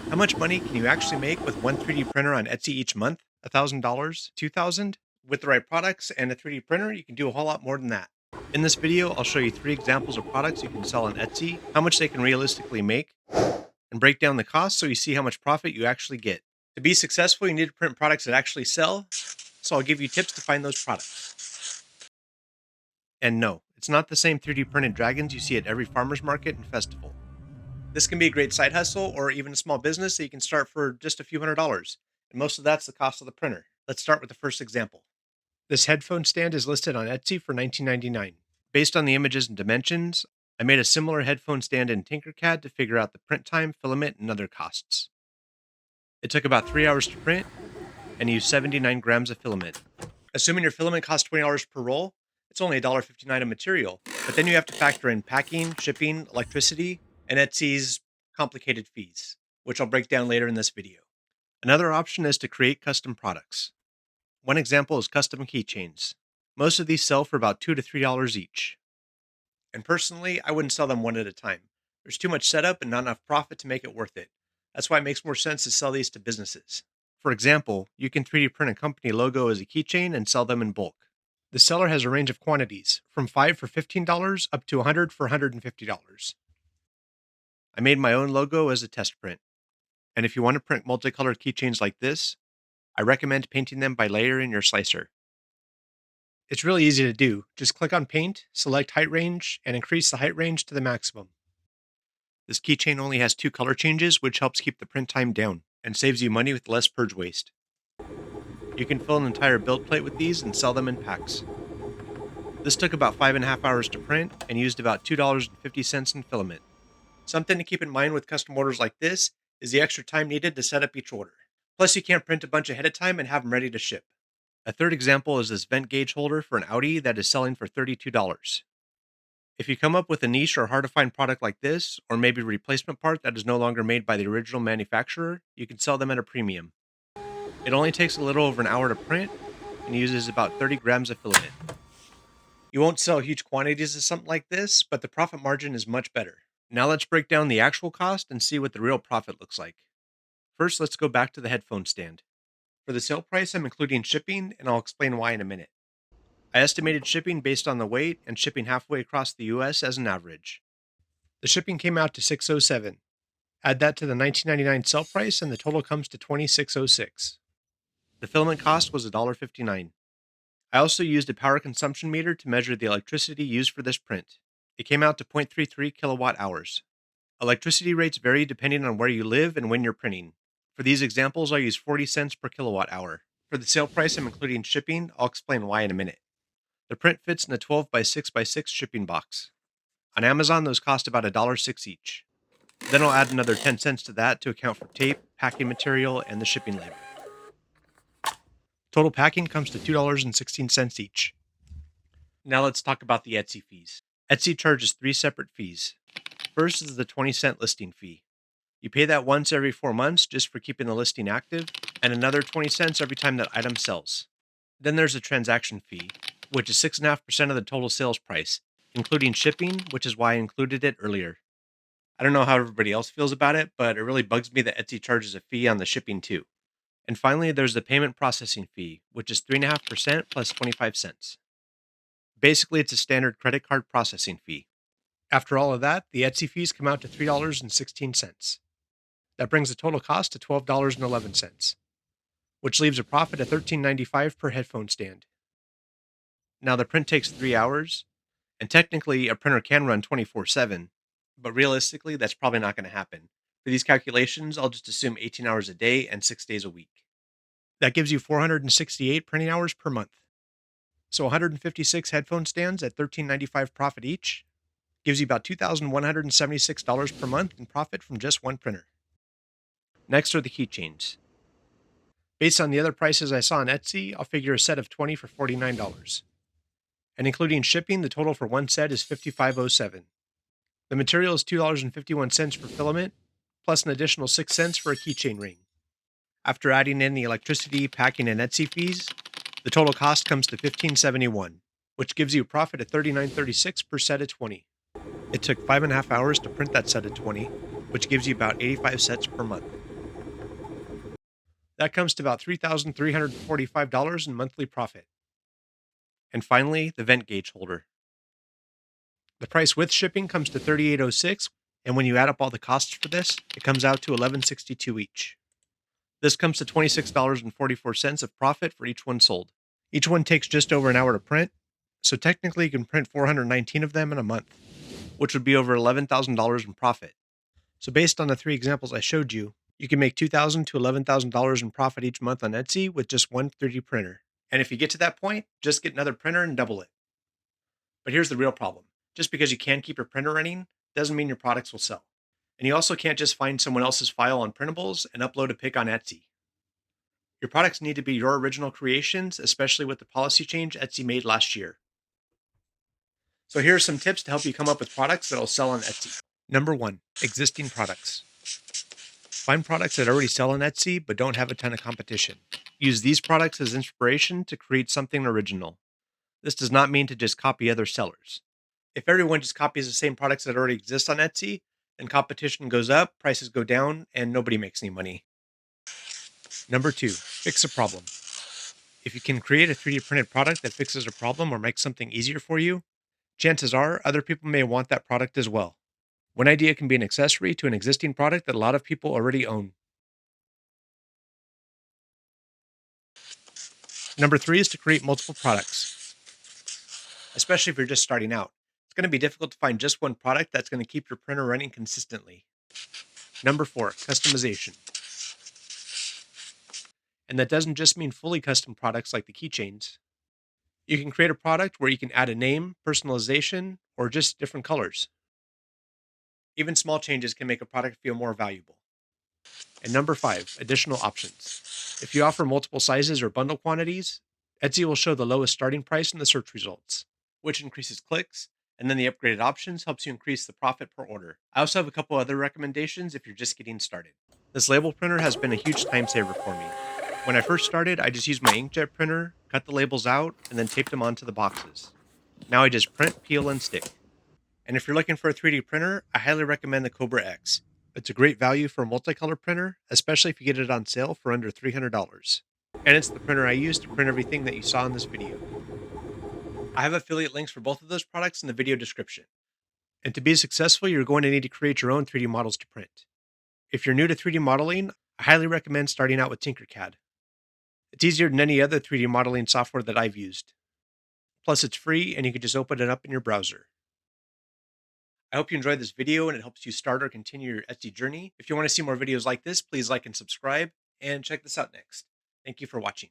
How much money can you actually make with one 3D printer on Etsy each month? $1,000? $2,000? With the right products and a 3D printer, you can do a whole lot more than that. In this video, I'll show you 3 examples of products you can sell on Etsy, how much they can realistically make, and break down the cost so you see how much profit you actually get. To be successful, you need to print products that actually sell, so I'll give you tips to find those products. And no, it's not the same 3D printed dragons you see at every farmer's market and festival. This can be a great side hustle or even a small business that you can start for just a few $100s, and most of that's the cost of the printer. Let's start with the first example. This headphone stand is listed on Etsy for $19.99. Based on the images and dimensions, I made a similar headphone stand in Tinkercad to figure out the print time, filament, and other costs. It took about 3 hours to print and used 79 grams of filament. Assuming your filament costs $20 per roll, it's only $1.59 of material, but then you have to factor in packing, shipping, electricity, and Etsy's complicated fees, which I'll break down later in this video. Another option is to create custom products. One example is custom keychains. Most of these sell for about $2 to $3 each. And personally, I wouldn't sell them one at a time. There's too much setup and not enough profit to make it worth it. That's why it makes more sense to sell these to businesses. For example, you can 3D print a company logo as a keychain and sell them in bulk. The seller has a range of quantities, from 5 for $15 up to 100 for $150. I made my own logo as a test print. And if you want to print multicolored keychains like this, I recommend painting them by layering your slicer. It's really easy to do. Just click on Paint, select Height Range, and increase the height range to the maximum. This keychain only has 2 color changes, which helps keep the print time down and saves you money with less purge waste. You can fill an entire build plate with these and sell them in packs. This took about 5.5 hours to print and used about $2.50 in filament. Something to keep in mind with custom orders like this is the extra time needed to set up each order. Plus, you can't print a bunch ahead of time and have them ready to ship. A third example is this vent gauge holder for an Audi that is selling for $32. If you come up with a niche or hard to find product like this, or maybe a replacement part that is no longer made by the original manufacturer, you can sell them at a premium. It only takes a little over an hour to print and uses about 30 grams of filament. You won't sell huge quantities of something like this, but the profit margin is much better. Now let's break down the actual cost and see what the real profit looks like. First, let's go back to the headphone stand. For the sale price, I'm including shipping, and I'll explain why in a minute. I estimated shipping based on the weight and shipping halfway across the US as an average. The shipping came out to $607. Add that to the $19.99 sale price, and the total comes to $26.06. The filament cost was $1.59. I also used a power consumption meter to measure the electricity used for this print. It came out to 0.33 kilowatt hours. Electricity rates vary depending on where you live and when you're printing. For these examples, I'll use 40 cents per kilowatt hour. For the sale price, I'm including shipping. I'll explain why in a minute. The print fits in a 12 by 6 by 6 shipping box. On Amazon, those cost about $1.06 each. Then I'll add another 10 cents to that to account for tape, packing material, and the shipping label. Total packing comes to $2.16 each. Now let's talk about the Etsy fees. Etsy charges 3 separate fees. First is the 20-cent listing fee. You pay that once every 4 months just for keeping the listing active, and another 20 cents every time that item sells. Then there's a transaction fee, which is 6.5% of the total sales price, including shipping, which is why I included it earlier. I don't know how everybody else feels about it, but it really bugs me that Etsy charges a fee on the shipping too. And finally, there's the payment processing fee, which is 3.5% plus 25 cents. Basically, it's a standard credit card processing fee. After all of that, the Etsy fees come out to $3.16. That brings the total cost to $12.11, which leaves a profit of $13.95 per headphone stand. Now, the print takes 3 hours, and technically a printer can run 24/7, but realistically, that's probably not going to happen. For these calculations, I'll just assume 18 hours a day and 6 days a week. That gives you 468 printing hours per month. So 156 headphone stands at $13.95 profit each gives you about $2,176 per month in profit from just one printer. Next are the keychains. Based on the other prices I saw on Etsy, I'll figure a set of 20 for $49. And including shipping, the total for one set is $55.07. The material is $2.51 for filament, plus an additional 6 cents for a keychain ring. After adding in the electricity, packing, and Etsy fees, the total cost comes to $15.71, which gives you a profit of $39.36 per set of 20. It took 5.5 hours to print that set of 20, which gives you about 85 sets per month. That comes to about $3,345 in monthly profit. And finally, the vent gauge holder. The price with shipping comes to $38.06, and when you add up all the costs for this, it comes out to $11.62 each. This comes to $26.44 of profit for each one sold. Each one takes just over an hour to print, so technically you can print 419 of them in a month, which would be over $11,000 in profit. So based on the 3 examples I showed you, you can make $2,000 to $11,000 in profit each month on Etsy with just one 3D printer. And if you get to that point, just get another printer and double it. But here's the real problem. Just because you can keep your printer running doesn't mean your products will sell. And you also can't just find someone else's file on printables and upload a pic on Etsy. Your products need to be your original creations, especially with the policy change Etsy made last year. So here are some tips to help you come up with products that will sell on Etsy. Number 1, existing products. Find products that already sell on Etsy but don't have a ton of competition. Use these products as inspiration to create something original. This does not mean to just copy other sellers. If everyone just copies the same products that already exist on Etsy, then competition goes up, prices go down, and nobody makes any money. Number 2, fix a problem. If you can create a 3D printed product that fixes a problem or makes something easier for you, chances are other people may want that product as well. One idea can be an accessory to an existing product that a lot of people already own. Number 3 is to create multiple products, especially if you're just starting out. It's going to be difficult to find just one product that's going to keep your printer running consistently. Number 4, customization. And that doesn't just mean fully custom products like the keychains. You can create a product where you can add a name, personalization, or just different colors. Even small changes can make a product feel more valuable. And number 5, additional options. If you offer multiple sizes or bundle quantities, Etsy will show the lowest starting price in the search results, which increases clicks, and then the upgraded options helps you increase the profit per order. I also have a couple other recommendations if you're just getting started. This label printer has been a huge time saver for me. When I first started, I just used my inkjet printer, cut the labels out, and then taped them onto the boxes. Now I just print, peel, and stick. And if you're looking for a 3D printer, I highly recommend the Kobra X. It's a great value for a multicolor printer, especially if you get it on sale for under $300. And it's the printer I use to print everything that you saw in this video. I have affiliate links for both of those products in the video description. And to be successful, you're going to need to create your own 3D models to print. If you're new to 3D modeling, I highly recommend starting out with Tinkercad. It's easier than any other 3D modeling software that I've used. Plus, it's free and you can just open it up in your browser. I hope you enjoyed this video and it helps you start or continue your Etsy journey. If you want to see more videos like this, please like and subscribe, and check this out next. Thank you for watching.